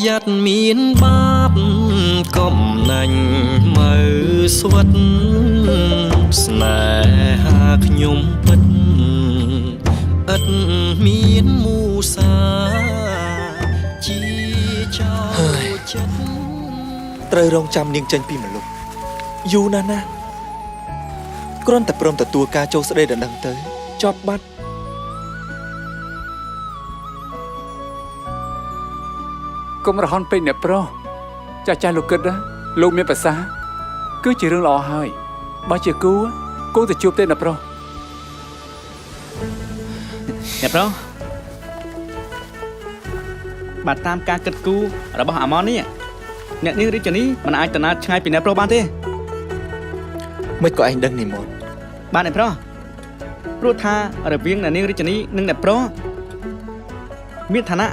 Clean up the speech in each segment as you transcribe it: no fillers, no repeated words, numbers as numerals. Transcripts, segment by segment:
ยัดมีนบาปก้มนังมือสวัสดสนาหากยมปิดอัดมีนมูสาจีเจ้าจัดเตยรองจำนิ่งจันปีมันลุกอยู่นั่นนะกรอนแต่ปรมแต่ตัวกาโจสเดดังเตยจอบบัดก็มาฮอนเป็นเนี่ยโปรจะใจลูกกึศนะลูกเมียภาษาcứ chỉ riêng lọ hơi bao chiều cứu cô thì chụp tên là pro nè pro bà tam ca kịch cu là bao hà món ní nè ní đi cho ní mà ai tận ai ngay bị nè pro ban thếไม่ก็anh đăng nỉ một ban này pro pro tha ở viên nè ní đi cho ní nâng nè pro miết thà nè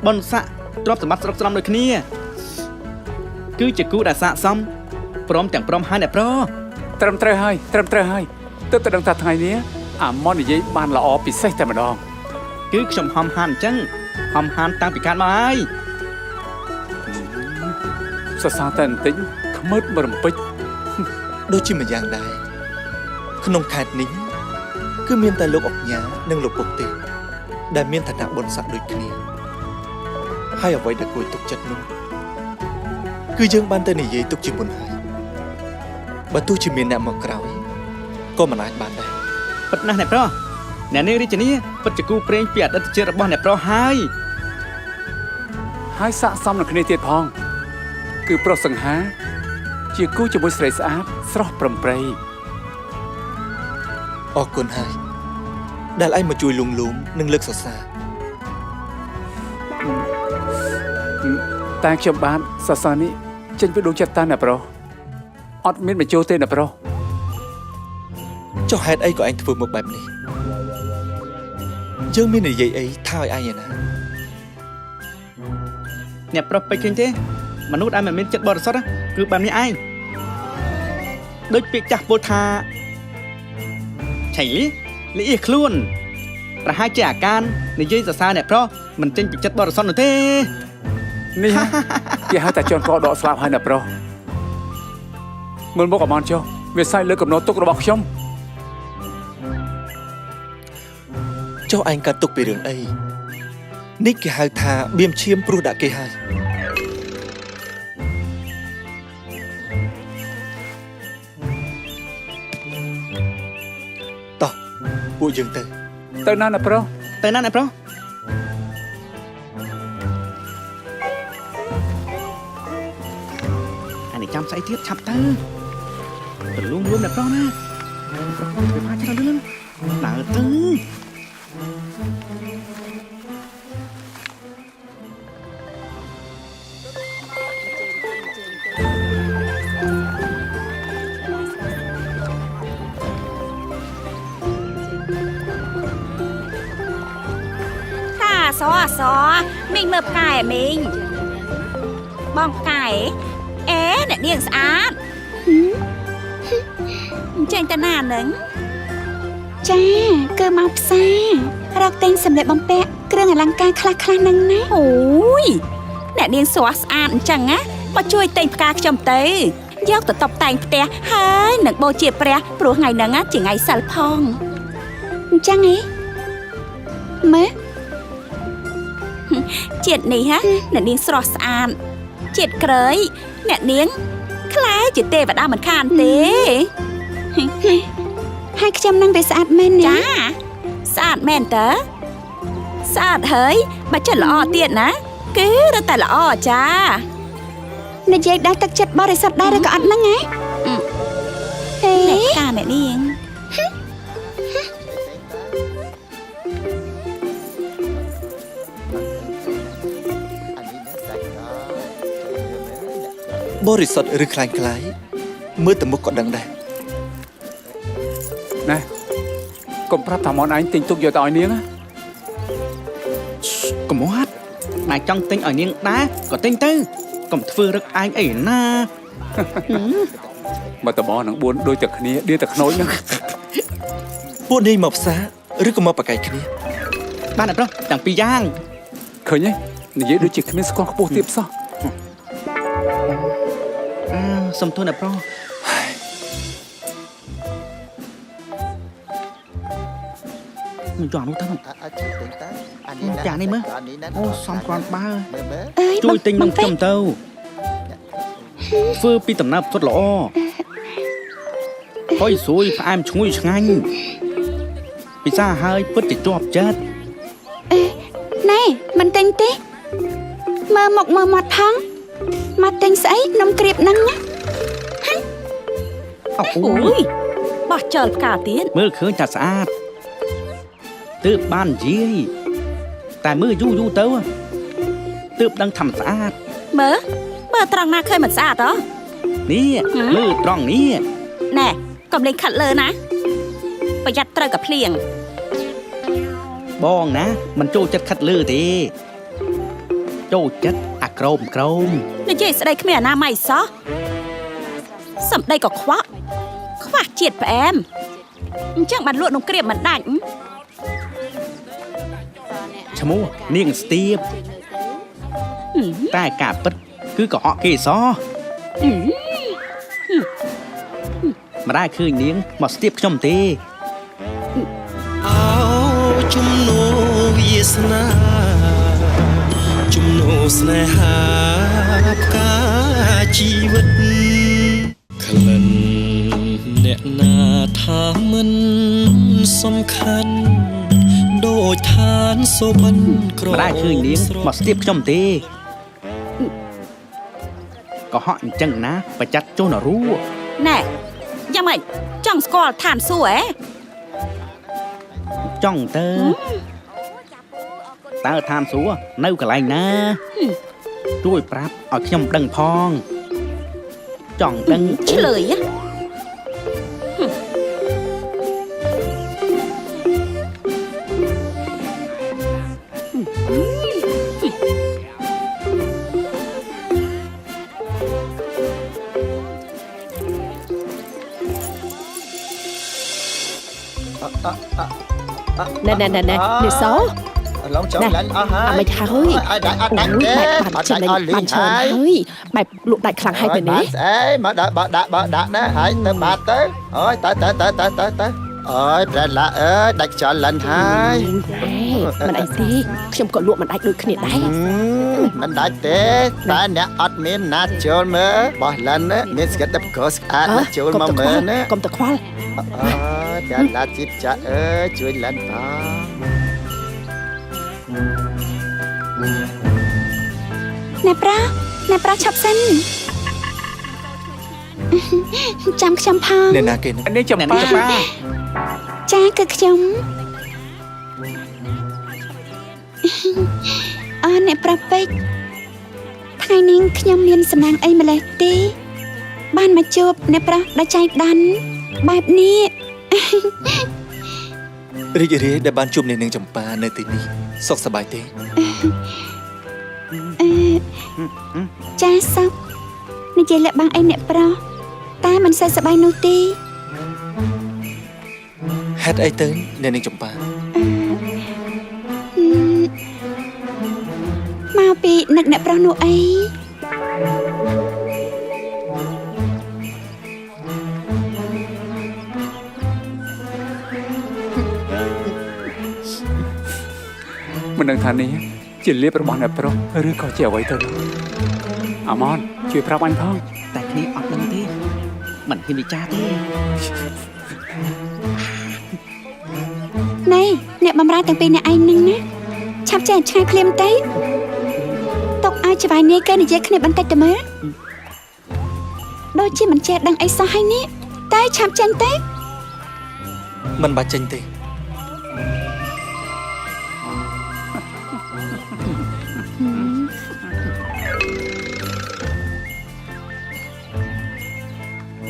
bon sạ drop từ mắt drop đôi kia cứ chỉ cứu đã sạ xong prom chẳng prom hai nè pro trầm trời hai tức từ đằng thật hai nia món này giấy ban là ó bị sayแต่มาดอง cứ sầm hòm hàn chăng hòm hàn tăng bị cạn mà ai สะสางแต่นติ้งขมืดบรมปิด đôi chim mà giang đàiขนมขาดนิ้งคือเมียนแต่ลูกออกหยาหนึ่งลูกปกติได้เมียนฐานะบนสักโดยเคลียให้เอาไว้ดักกุยตุกจัดนุ่งคือยังบ้านเตยนี่ยัยตุกจิมบนหายบรรทุกจิมเมียนแนมมากราวก็มันอาจบ้านได้ bật na nè pro nè ní đi cho ní bật chỉ cu preng piệt đất chơi bao nè pro hai ให้สะสมในคณีเทียดพองคือโปรสังหาเจียกู้จะมวยสไลสะอาดสระปรำเปรย์ ออกคนหายได้ไล่มาจุยลุมนึ่งเลิกสดสา แต่ชาวบ้านสะสานี้ฉันไปดูจัดตาหน่ะโปรอดมิดมาโจเต้นหน่ะโปร cho hẹn ấy của anh vừa một bài này dương miên này vậy ấy thao ai vậy nè nè proไปkinh thế mà nút ai mà miên chất bò sót á cứ bàn với ai đôi việc chặt bồ thà chảy lý ít luôn ra hai trẻ can này dây giờ xa nè pro mình tranh bị chất bò sót nữa thế นี่ฮะอย่าให้แต่จนก็ดอกสลับให้นะโปรมันบอกกับมันเชียวเวียไซเลิกกับโน้ตตุกระบอกชม cho anh cả tục về đường ấy nick cái hai thà biêm chiêm pro đã kê hai tỏ bộ dừng tới เติร์นนั่นนะโปร tới nè pro anh này chăm say thiết chập ta luôn luôn nè pro nè cái pha cho nó luôn nở tư xó mình mập cải mình bong cải é nè điên sát trên ta nà nứng จ้าเกิดมาซ่าเราเต็งสำเร็จบอมแปะเครื่องอลังการคลานึงนะ โอ้ยแน่เนียนสวัสดิ์จังอะมาช่วยเต็งกาจมเตยยกตัวตบแต่งเตะเฮ้ยหนังโบเจียเปรียปลัวไงนังอะจีไงสัลพอง จ้าไงเมื่อ เจียดนี่ฮะแน่เนียนสวัสดิ์เจียดเกยแน่เนียนคล้ายจีเตะแบบดาเหมือนคานเตะ ให้ขจำนั่งไปสะอาดแม่น จ้า นะ สะอาดแม่นเต๋อสะอาดเฮ้ยมาเจอละอ้อเตี้ยนะคือเราแต่ละอ้อจ้า ในใจได้ตักจัดบริษัทได้แล้วก็อัดนั่งไงเฮ้ แหน ย กาแม่นี่เอง บริษัทหรือคลายคล้ายเมื่อแต่มุกก็ดังได้ nè cùng prap thằng món anh tình tục giờ tỏi niếng á còn muốn hát mày trong tinh ở niên đá có tinh tư còn vừa được anh ấy na mà tao bỏ nó buồn đôi tật nia đi tật nối nữa พวกนี้มาภาษาหรือก็มาปากไก่គ្នា ba này bro chẳng pi giang เคยไง និយាយដូចជាគ្មានស្គាល់ខ្ពស់ទៀតសោះ សុំទោសអ្នកប្រុសមិនចង់នោះទៅចានេះមើលអូសំគ្រាន់បើជួយទិញនំខ្ញុំទៅធ្វើពីដំណើរផ្ទត់ល្អហុយស្រួយផ្អែមឈ្ងុយឆ្ងាញ់ពិសាហើយពិតជាជាប់ចិត្ត ណែមិនទិញទេមើលមកមើលមាត់ផងមកទិញស្អីនំក្រៀបហ្នឹងណា អូយបោះចោលផ្កាទៀត មើលឃើញតែស្អាតទើបបាននិយាយតែមើលយូរទៅទើបដឹងថាមិនស្អាត មើលត្រង់ណាឃើញមិនស្អាតហ៎ នេះមើលត្រង់នេះ ណែកុំលេងខាត់លើណាប្រយ័ត្នត្រូវកាភ្លៀង បងណាមិនចូលចិត្តខិតលើទេចូលចិត្តអាក្រម និយាយស្ដីគ្មានអនាម័យសោះសំដីក៏ខ្វះជាតិផ្អែមអញ្ចឹងបានលក់នំក្រៀបមិនដាច់ ឈ្មោះនាងស្ទាបតែការពិតគឺកុហកគេសោះមិនដែលឃើញនាងមកស្ទាបខ្ញុំទេ អោជំនោវាសនាជំនោស្នេហាផ្កាជីវិតក្លិនអ្នកណាថាមិនសំខាន់ដូចឋានសុបិនក្រ មិនដែលឃើញនាងមកស្ទាបខ្ញុំទេកុហកអញ្ចឹងណាប្រចាត់ចុះនរੂ ណែយ៉ាងម៉េចចង់ស្គាល់ឋានសួគ៌ហ៎ ចង់ទៅតើឋានសួគ៌នៅកន្លែងណាជួយប្រាប់ឲ្យខ្ញុំដឹងផងចង់ដឹង ឆ្លើយហ៎ nè điều số nè mày thôi bạn chơi mày luộc đại khẳng hai bên đấy mà đã nè hãy tới bà tới ôi tới ôi ra là ơi đặt cho lần hai mình đại gì không có luộc mình đại được khỉ đấy mình đại thế ta nè admin nát chôn mơ bỏ lần á mình sẽ tập course nát chôn mà mơ nè công tập khoa ra là chít cha ơi chui lần đó ណែប្រាឆាប់សិនចាំខ្ញុំផង អ្នកណាគេនឹង នេះចំប៉ា ចាគឺខ្ញុំអ្នកប្រាពេកថ្ងៃនេះខ្ញុំមានសំណាងអីម្លេះទេបានមកជួបអ្នកប្រាដែលចៃដន្យបែបនេះ រីករាយដែលបានជួបអ្នកនាងចម្ប៉ានៅទីនេះសុខសប្បាយទេ ចាសុខនិយាយលាក់បាំងអីអ្នកប្រុសតែមិនសូវសប្បាយនោះទេ ហេតុអីទៅអ្នកនាងចម្ប៉ា មកពីនឹកអ្នកប្រុសនោះអី មិនដឹងថានេះជាលៀបរបស់អ្នកប្រុសឬក៏ជាអ្វីទៅអាម៉នជួយប្រាប់អញផង តែគ្នាអត់ដឹងទេមិនហ៊ានវិចារទេ ណែអ្នកបំរើទាំងពីរអ្នកឯងនឹងណាឆាប់ចេះឆ្ងាយភ្លាមទៅទុកឲ្យច្បាយនាយគេនិយាយគ្នាបន្តិចទៅមើលដូចជាមិនចេះដឹងអីសោះហើយនេះតែឆាប់ចេញទៅ មិនបាច់ចេញទេ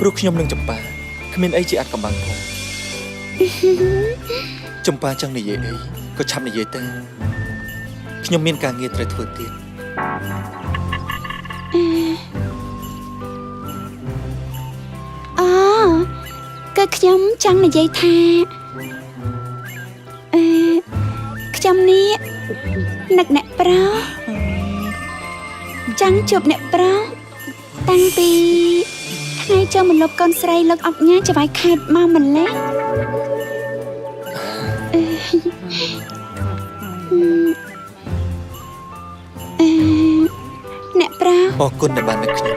ព្រោះខ្ញុំនឹងចម្ប៉ាគ្មានអីជាអាចកំបាំងផងចម្ប៉ាចង់និយាយអីក៏ឆាប់និយាយទៅខ្ញុំមានការងារត្រូវធ្វើទៀត គឺខ្ញុំចង់និយាយថាខ្ញុំនេះនឹកអ្នកប្រុស ចង់ជួបអ្នកប្រុសតាំងពីថ្ងៃចូលមកលប់កូនស្រីលោកអុកញ៉ាច្បាយខេតមកម្លេះអ្នកប្រុស អរគុណដែលបាននឹកខ្ញុំ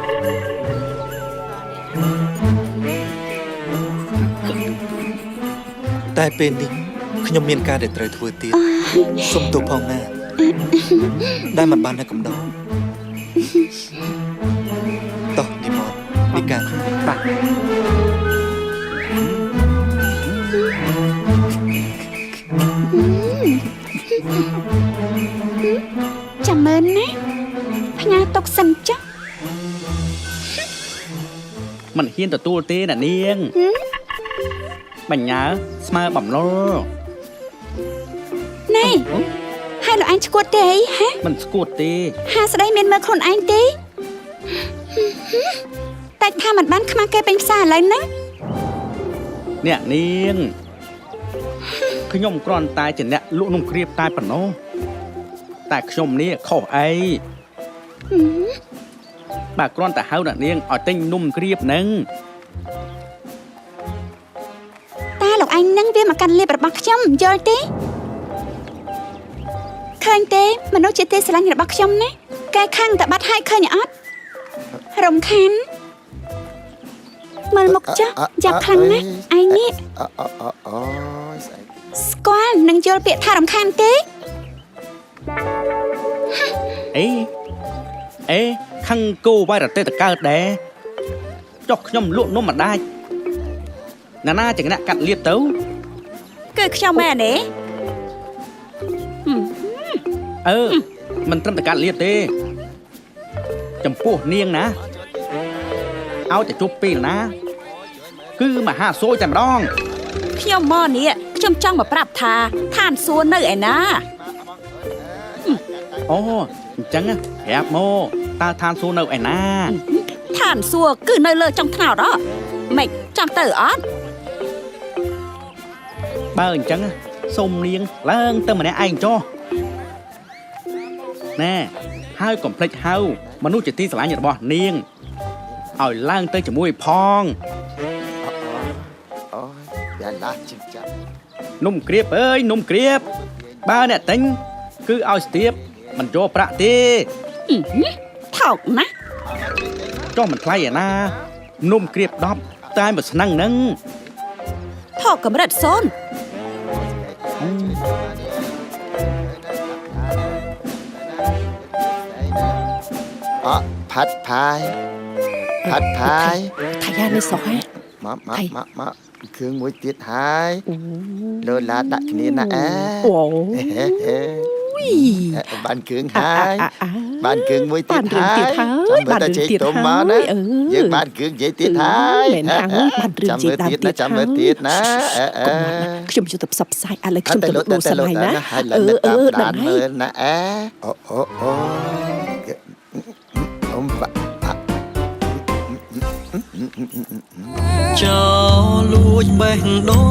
តែពេលនេះខ្ញុំមានការដែលត្រូវធ្វើទៀតសុំទោសផងណាដែលមិនបាននៅកំដរតោះនិមន្តពីការ បាទ ចាំមើលណាផ្ញើទុកសិនចុះ មិនហ៊ានទទួលទេអ្នកនាងបញ្ញាស្មើបំឡុល ណែហើយលោកឯងឈួតទេអីហ៎ មិនស្គួតទេ ហាស្ដីមានមើលខ្លួនឯងទេតែថាមិនបានខ្មាស់គេពេញផ្សារឥឡូវណា អ្នកនាងខ្ញុំគ្រាន់តែជាអ្នកលក់នំក្រៀបតែប៉ុណ្ណោះតែខ្ញុំនេះខុសអីបើគ្រាន់តែហៅអ្នកនាងឲ្យទិញនំក្រៀបហ្នឹង តាលោកឯងនឹងវាមកកាន់លៀបរបស់ខ្ញុំយល់ទេឃើញទេមនុស្សជាទេស្រឡាញ់របស់ខ្ញុំណាកែខាំងតែបាត់ហើយឃើញអត់រំខានមើលមុខចុះចាប់ខ្លាំងណាស់ឯងនេះ អូយស្អី ស្គាល់នឹងយល់ពាក្យថារំខានទេ អេខឹងគោវាយរទេតកើតដែរចុះខ្ញុំលក់នំមិនដាច់ណាជាអ្នកកាត់លៀបទៅ គឺខ្ញុំមែនទេ មិនត្រឹមតែកាត់លៀបទេចំពោះនាងណាឲ្យតែជប់ពេលណាគឺមហាសួយតែម្ដង ខ្ញុំមកនេះខ្ញុំចង់មកប្រាប់ថាឋានសួគ៌នៅឯណា អូអញ្ចឹងប្រាប់មកតើឋានសួគ៌នៅឯណា ឋានសួគ៌គឺនៅលើចុងថ្នោតអត់ម៉េចចង់ទៅអត់ បើអញ្ចឹងសូមនាងឡើងទៅម្នាក់ឯងចុះណែហើយកុំភ្លេចហៅមនុស្សជាទីស្រឡាញ់របស់នាងឲ្យឡើងទៅជាមួយផង អូយយ៉ាឡាជីចា នំក្រៀបអើយនំក្រៀបបើអ្នកទិញគឺឲ្យស្ទាបមិនយកប្រាក់ទេ ថោកណាស់ ចុះមិនថ្លៃឯណានំក្រៀប10តែមួយស្នឹងហ្នឹង ថោកកម្រិតសូន ផាត់ផាយ ថៃយ៉ានេះសោះហ៎ មកគ្រឿងមួយទៀតហើយលោឡាដាក់គ្នាណាអែ អូ បានគ្រឿងហើយបានគ្រឿងមួយទៀតហើយ បានរឿងទៀតហើយ មកណាយើងបានគ្រឿងនិយាយទៀតហើយចាំមើលទៀតណា ខ្ញុំជួយទៅផ្សព្វផ្សាយឥឡូវខ្ញុំទៅលក់ដូរសម័យណា ដល់មើលណាអែអូចោលួចបេះដូ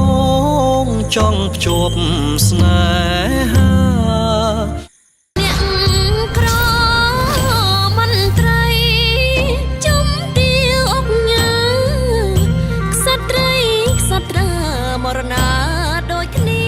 ងចង់ភ្ជាប់ស្នេហា អ្នកក្រមិនត្រីចំទាវអុកញ៉ាខ្សត្រីខ្សត្រាមរណាដូចគ្នា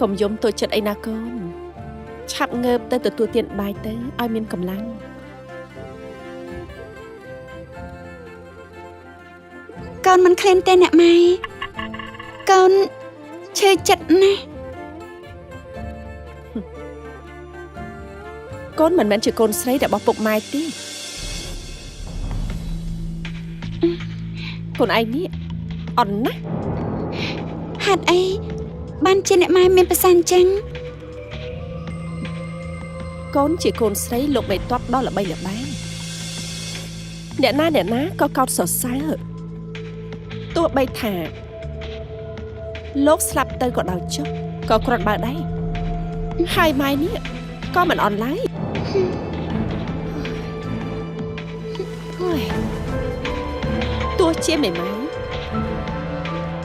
កុំយំតូចចិត្តអីណាកូនឆាប់ងើបទៅទទួលទានបាយទៅឲ្យមានកម្លាំង កូនមិនឃ្លានទេអ្នកម៉ែកូនឈឺចិត្តណាស់ កូនមិនមែនជាកូនស្រីរបស់ពុកម៉ែទេកូនឯងនេះ អន់ណា ហេតុអីបានជាអ្នកម៉ែមានប្រសាសន៍អញ្ចឹង កូនជាកូនស្រីលោកមេតបដល់ល្បីល្បាញអ្នកណាក៏កោតសរសើរទោះបីថាលោកស្លាប់ទៅក៏ដោយចុះក៏គ្រាន់បើដែរហើយម៉ែនេះក៏មិនអន់ឡើយទោះជាមេម៉ាយ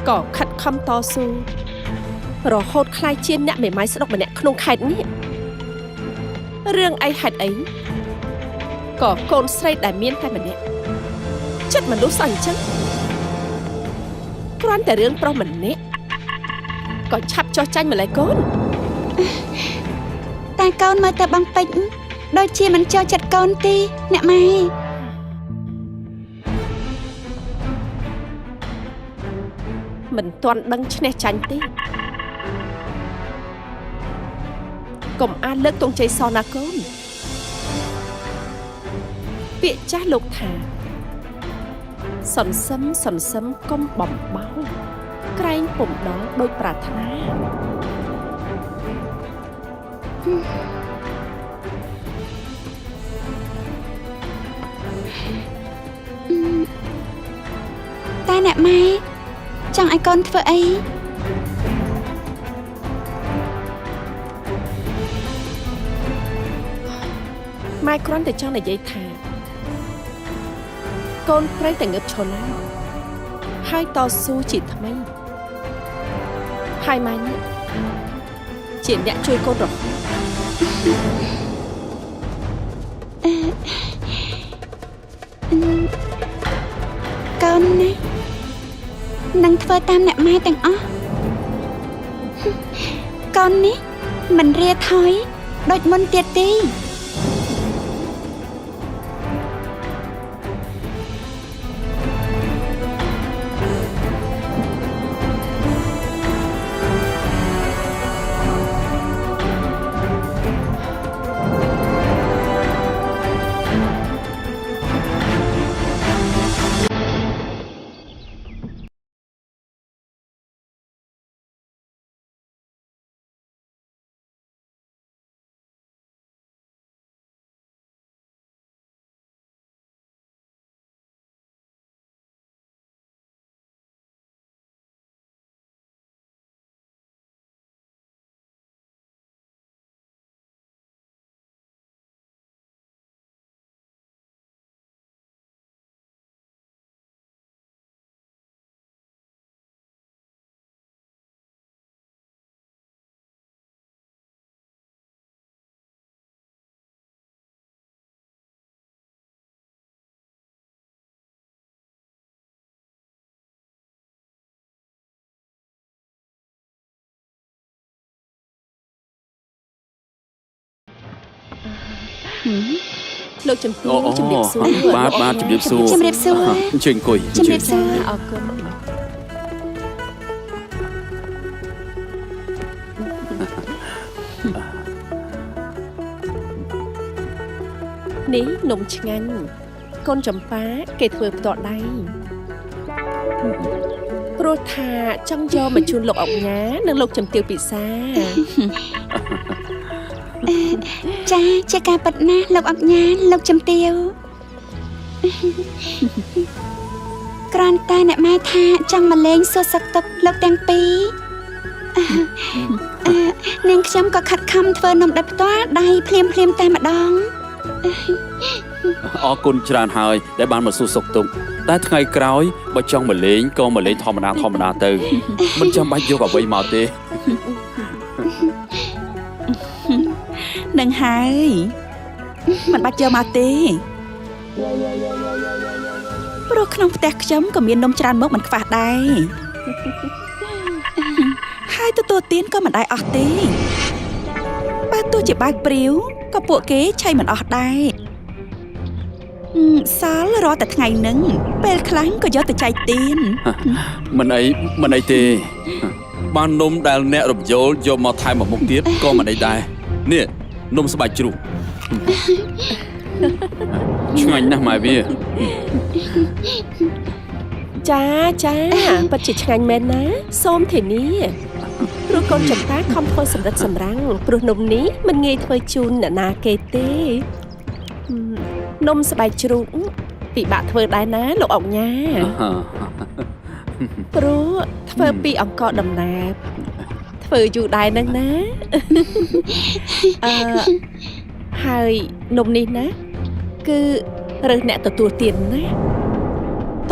ក៏ខិតខំតស៊ូរហូតខ្លាយជាអ្នកមេម៉ាយស្ដុកម្នាក់ក្នុងខេត្តនេះរឿងអីហេតុអីក៏កូនស្រីដែលមានតែម្នាក់ចិត្តមនុស្សអញ្ចឹងគ្រាន់តែរឿងប្រុសម្នាក់ក៏ឆាប់ចោះចាញ់ម្លេះកូន តែកូនមើលទៅបងពេជ្រដូចជាមិនចូលចិត្តកូនទេអ្នកម៉ែ មិនទាន់ដឹងឈ្នះចាញ់ទេកុំអានលើកទង់ជ័យសណាកូនពាក្យចាស់លោកថាសន្សឹមកុំបំបោក្រែងពុំដល់ដោយប្រាថ្នា តែអ្នកម៉ែចង់ឲ្យកូនធ្វើអី ម៉ែគ្រាន់តែចង់និយាយថាកូនព្រៃតែងើបឈរឡើងហើយតស៊ូជាថ្មីហើយម៉ែនេះជាអ្នកជួយកូនរហូត កូនណានឹងធ្វើតាមអ្នកម៉ែទាំងអស់កូននេះមិនរាថយដូចមុនទៀតទេ លោកជំទាវជំរាបសួរ បាទជំរាបសួរ ជំរាបសួរ អញ្ជើញអង្គុយ ជំរាបសួរ អរគុណនេះនំឆ្ងាញ់កូនចំប៉ាគេធ្វើផ្ទាល់ដៃព្រោះថាចង់យកមកជូនលោកអុកញ៉ានិងលោកជំទាវពិសា ចាជាការប៉ັດណាស់លោកអុកញ៉ាលោកជំទាវគ្រាន់តែអ្នកម៉ែថាចង់មកលេងសួរសុខទុក្ខលោកទាំងពីរនាងខ្ញុំក៏ខិតខំធ្វើនំដោយផ្ទាល់ដៃភ្លាមតែម្ដង អរគុណច្រើនហើយដែលបានមកសួរសុខទុក្ខតែថ្ងៃក្រោយបើចង់មកលេងក៏មកលេងធម្មតាទៅមិនចាំបាច់យកអ្វីមកទេ នឹងហើយមិនបាច់យកមកទេព្រោះក្នុងផ្ទះខ្ញុំក៏មាននំច្រើនមុខមិនខ្វះដែរហើយទទួលទានក៏មិនដែរអស់ទេបើទោះជាបើកព្រាវក៏ពួកគេឆៃមិនអស់ដែរសល់រាល់តែថ្ងៃហ្នឹងពេលខ្លះក៏យកទៅចែកទាន មិនអីទេបាននំដែលអ្នករំយោលយកមកថែមមកមុខទៀតក៏មិនអីដែរនេះនំស្បែកជ្រូកឆ្ងាញ់ណាស់ម៉ែវា ចាពិតជាឆ្ងាញ់មែនណាសូមធានាព្រោះកូនចំតាខំធ្វើសម្រិតសម្រាំងព្រោះនំនេះមិនងាយធ្វើជូនអ្នកណាគេទេនំស្បែកជ្រូកពិបាកធ្វើដែរណាលោកអុកញ៉ាព្រោះធ្វើពីអង្ករដំណើបធ្វើយូរដែរហ្នឹងណាហើយនំនេះណាគឺរើសអ្នកទទួលទានណា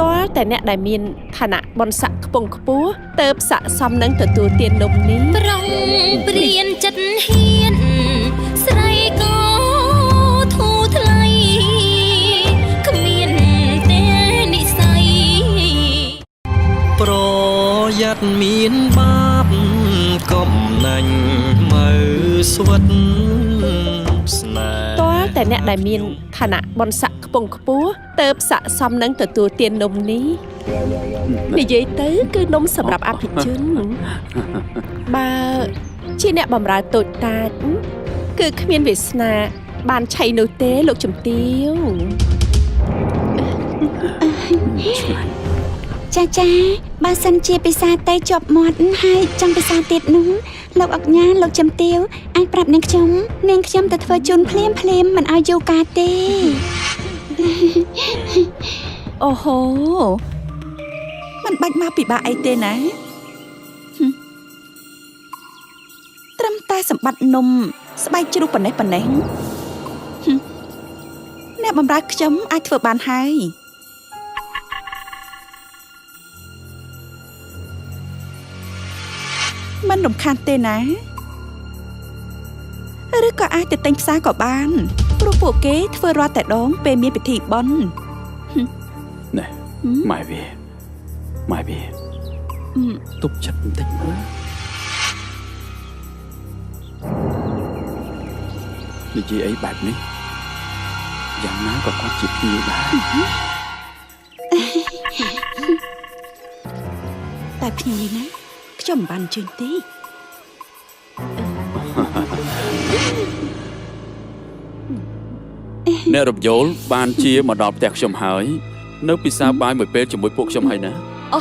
តើតែអ្នកដែលមានឋានៈបនស័ក្តិខ្ពង់ខ្ពស់ទៅស័ក្តិសមនឹងទទួលទាននំនេះ ប្រុងព្រៀនចិត្តហ៊ានស្រីក៏ធូរថ្លៃគ្មានទេនិស័យ ប្រយ័ត្នមានបាបកំណាញ់មើស្វិតស្នេហ៍ តើតែអ្នកដែលមានឋានៈបនស័ក្តិខ្ពង់ខ្ពស់ទៅស័ក្តិសមនឹងទទួលទាននំនេះនិយាយទៅគឺនំសម្រាប់អភិជនបើជាអ្នកបម្រើតូចតាចគឺគ្មានវាសនាបានឆៃនោះទេលោកជំទាវ ចាបើសិនជាពិសាទៅជាប់មាត់ហើយចង់ពិសាទៀតនោះលោកអុកញ៉ាលោកចំទាវអាចប្រាប់នាងខ្ញុំទៅធ្វើជូនភ្លាមមិនឲ្យយូរកាលទេ អូហូมันបាច់មកពិបាកអីទេណាត្រឹមតែសម្បត្តិនំស្បែកជ្រូកប៉ុណ្ណេះអ្នកបម្រើខ្ញុំអាចធ្វើបានហើយមិនរំខានទេណាឬក៏អាចទៅទិញផ្សារក៏បានព្រោះពួកគេធ្វើរាល់តែដងពេលមានពិធីបុណ្យ ណែម៉ែវាទប់ចិត្តបន្តិចមើលនិយាយអីបែបនេះយ៉ាងណាក៏គាត់ជាភ្ញៀវដែរ តែភ្ញៀវនេះណាខ្ញុំមិនបានអញ្ជើញទេ អ្នករំយោលបានជាមកដល់ផ្ទះខ្ញុំហើយនៅពិសាបាយមួយពេលជាមួយពួកខ្ញុំហើយណា អូ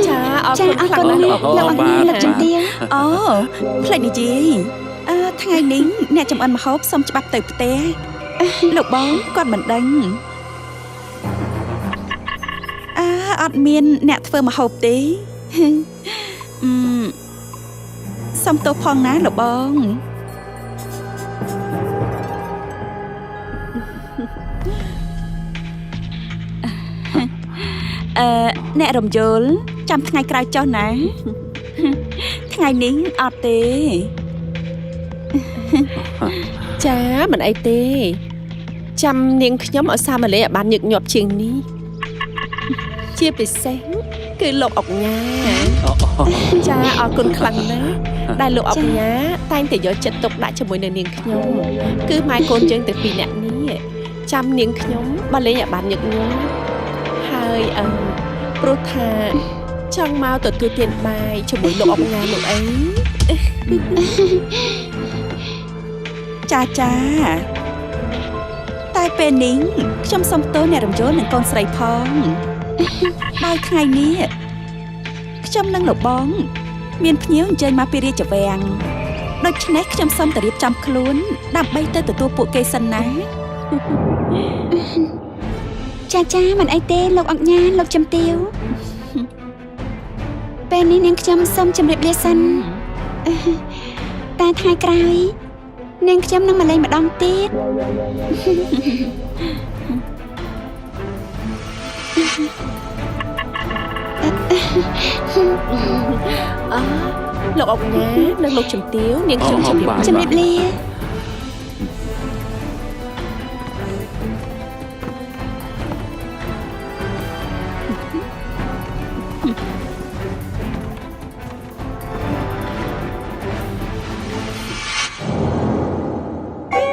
ចាអរគុណខ្លាំងណាស់លោកអុកញ៉ា លោកជំទាវអូផ្លេចនិយាយថ្ងៃនេះអ្នកចំអិនម្ហូបសុំច្បាប់ទៅផ្ទះលោកបងគាត់មិនដឹងអត់មានអ្នកធ្វើម្ហូបទេសុំទោសផងណាលោកបងអ្នករំយល់ចាំថ្ងៃក្រោយចុះណាថ្ងៃនេះអត់ទេ ចាមិនអីទេចាំនាងខ្ញុំឲ្យសាមលេឲ្យបានញឹកញាប់ជាងនេះជាពិសេសគឺលោកអុកញ៉ាចាអរគុណខ្លាំងណាស់ដែលលោកអុកញ៉ាតែងតែយកចិត្តទុកដាក់ជាមួយនឹងនាងខ្ញុំគឺម៉ែកូនយើងទាំងពីរនាក់នេះចាំនាងខ្ញុំបើលេងឲ្យបានញឹកញាប់ហើយព្រោះថាចង់មកទទួលទានបាយជាមួយលោកអុកញ៉ាលោកអី ចាតែពេលនេះខ្ញុំសុំទោសអ្នករំយល់នឹងកូនស្រីផងដោយថ្ងៃនេះខ្ញុំនឹងលោកបងមានភ្ញៀវអញ្ជើញមកពីរាជវាំងដូច្នេះខ្ញុំសូមទៅរៀបចំខ្លួនដើម្បីទៅទទួលពួកគេសិនណា ចាមិនអីទេលោកអុកញ៉ាលោកចំទាវពេលនេះនាងខ្ញុំសូមជម្រាបលាសិនតែថ្ងៃក្រោយនាងខ្ញុំនឹងមកលេងម្ដងទៀត លោកអុកញ៉ានិងលោកជំទាវនាងខ្ញុំជម្រាបលា អ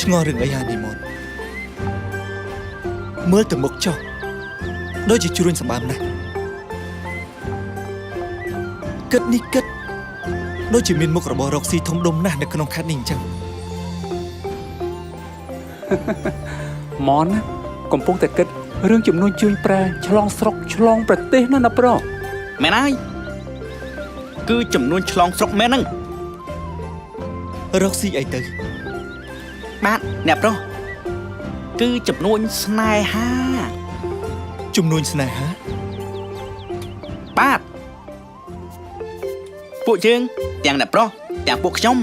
ឆ្ងល់រឿងអីហានីមុនមើលទៅមុខចុះដូចជាជ្រួញសម្បើមណាស់គិតនេះគិតដូចជាមានមុខរបររកស៊ីធំដុំណាស់នៅក្នុងខេត្តនេះអញ្ចឹង ម៉នណាកំពុងតែគិតរឿងចំនួនជួញប្រែឆ្លងស្រុកឆ្លងប្រទេសណាប្រុស មែនហើយគឺចំនួនឆ្លងស្រុកមែនហ្នឹង រកស៊ីអីទៅ បាទអ្នកប្រុសគឺចំនួនស្នេហា ជំនួញស្នេហា បាទពួកយើងទាំងអ្នកប្រុសទាំងពួកខ្ញុំ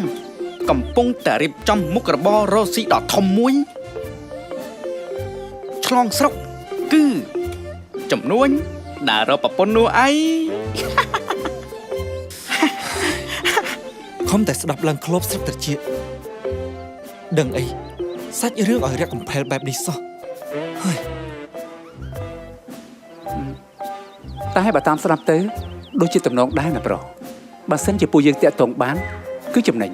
កំពុងតែរៀបចំមុខរបររកស៊ីដ៏ធំមួយឆ្លងស្រុកគឺចំនួនដែលរកប្រពន្ធនោះអី ខំតែស្ដាប់ឡើងក្លបស្រុកត្រជាដឹងអីសាច់រឿងឲ្យរាក់កំផែលបែបនេះសោះហើយ តែបើតាមស្ដាប់ទៅដូចជាតំណងដែរណាប្រុសបើសិនជាពួកយើងតាក់ទងបានគឺចំណេញ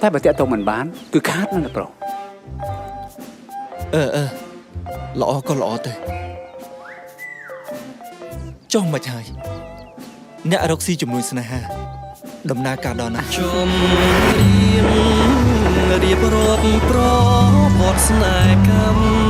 តែបើតាក់ទងមិនបានគឺខាតណាប្រុស ល្អក៏ល្អទៅចុះមិនហើយអ្នករកស៊ីជំនួយស្នេហាដំណើរការដល់ណា ជុំរៀបរាប់ប្រវត្តិស្នេហ៍កម្ម